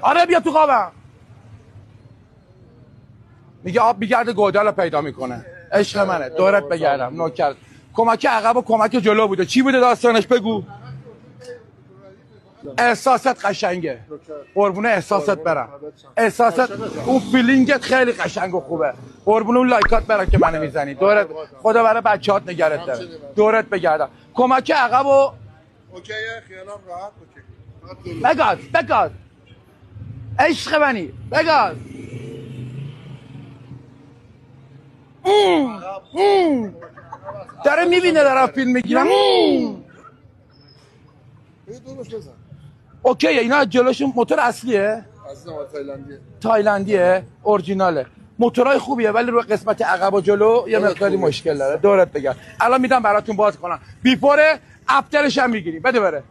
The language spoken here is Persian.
آره بیا تو قابم. میگه آب میگرده گودال رو پیدا میکنه. عشق منه دورت بگردم نوکر. کمک عقب و کمک جلو بوده. چی بوده داستانش بگو. احساست قشنگه قربونه احساست برم. احساست اون فیلینگت خیلی قشنگ و خوبه. قربون اون لایکات برم که منو میزنی. دورت خدا برای بچه‌هات نگرت داره. دورت بگردم. کمک عقب و اوکیه خیالم راحت. اوکی بگاز عشق منی بگاز. داره میبینه دارم فیلم میگیرم. اوکیه اینا جلوشون موتور اصلیه. تایلندیه اورجیناله. موتورای خوبیه ولی روی قسمت عقب و جلو یه مقداری مشکل داره. دورت بگم الان میدم براتون باز کنم. بیفور افترش هم میگیریم. بده بره.